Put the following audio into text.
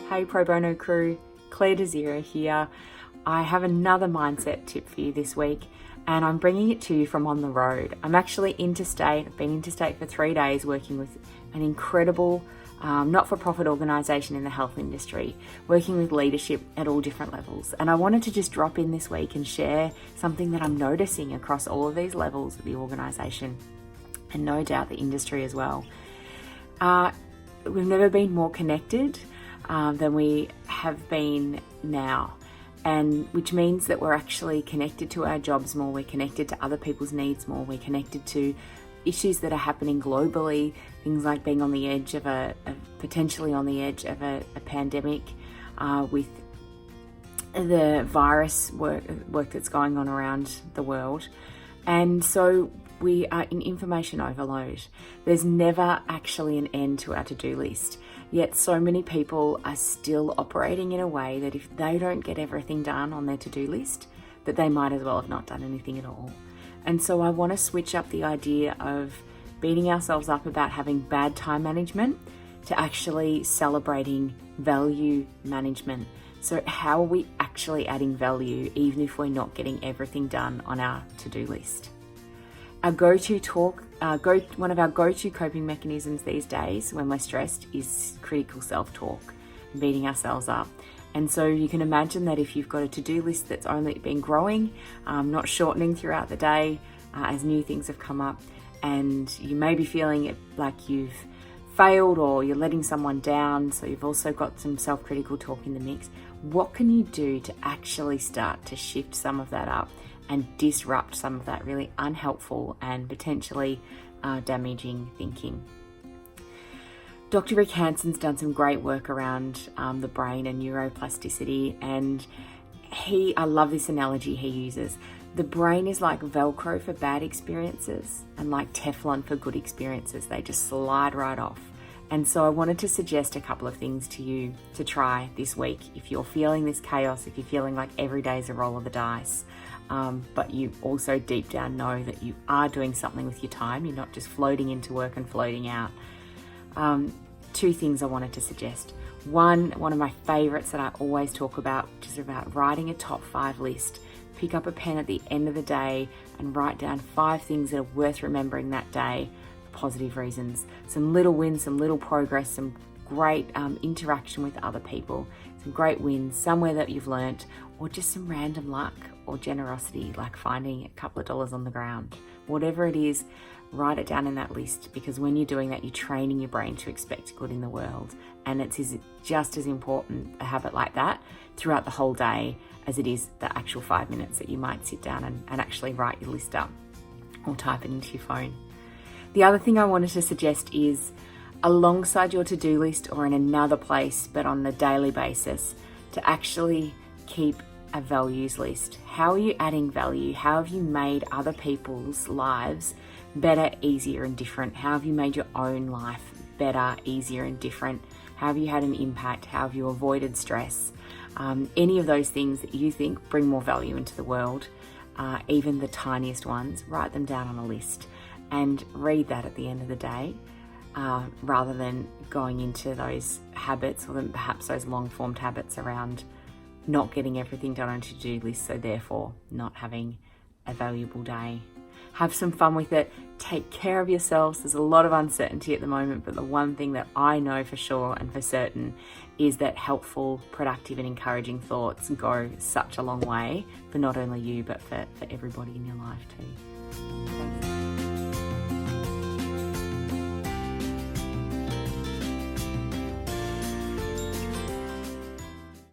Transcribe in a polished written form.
Hey Pro Bono crew, Claire Desira here. I have another mindset tip for you this week, and I'm bringing it to you from on the road. I'm actually interstate. I've been interstate for 3 days working with an incredible not-for-profit organisation in the health industry, working with leadership at all different levels. And I wanted to just drop in this week and share something that I'm noticing across all of these levels of the organisation, and no doubt the industry as well. We've never been more connected than we have been now, and which means that we're actually connected to our jobs more, we're connected to other people's needs more, we're connected to issues that are happening globally, things like being on the edge of potentially on the edge of a pandemic, with the virus work that's going on around the world. And so we are in information overload. There's never actually an end to our to-do list. Yet so many people are still operating in a way that if they don't get everything done on their to-do list, that they might as well have not done anything at all. And so I want to switch up the idea of beating ourselves up about having bad time management to actually celebrating value management. So how are we actually adding value even if we're not getting everything done on our to-do list? One of our go-to coping mechanisms these days when we're stressed is critical self-talk, beating ourselves up. And so you can imagine that if you've got a to-do list that's only been growing, not shortening throughout the day as new things have come up, and you may be feeling like you've failed or you're letting someone down, so you've also got some self-critical talk in the mix. What can you do to actually start to shift some of that up and disrupt some of that really unhelpful and potentially damaging thinking? Dr. Rick Hanson's done some great work around the brain and neuroplasticity, and I love this analogy he uses. The brain is like Velcro for bad experiences and like Teflon for good experiences. They just slide right off. And so I wanted to suggest a couple of things to you to try this week if you're feeling this chaos, if you're feeling like every day is a roll of the dice, but you also deep down know that you are doing something with your time. You're not just floating into work and floating out. 2 things I wanted to suggest. One of my favorites that I always talk about, which is about writing a top 5 list. Pick up a pen at the end of the day and write down 5 things that are worth remembering that day for positive reasons. Some little wins, some little progress, some great interaction with other people, some great wins, somewhere that you've learnt, or just some random luck or generosity, like finding a couple of dollars on the ground. Whatever it is, write it down in that list, because when you're doing that, you're training your brain to expect good in the world. And it's just as important a habit like that throughout the whole day as it is the actual 5 minutes that you might sit down and actually write your list up or type it into your phone. The other thing I wanted to suggest is, alongside your to-do list or in another place, but on a daily basis, to actually keep a values list. How are you adding value? How have you made other people's lives better, easier and different? How have you made your own life better, easier and different? How have you had an impact? How have you avoided stress? Any of those things that you think bring more value into the world, even the tiniest ones, write them down on a list and read that at the end of the day, rather than going into those habits, or then perhaps those long-formed habits around not getting everything done on a to-do list, so therefore not having a valuable day. Have some fun with it. Take care of yourselves. There's a lot of uncertainty at the moment, but the one thing that I know for sure and for certain is that helpful, productive and encouraging thoughts go such a long way for not only you, but for everybody in your life too. Thanks.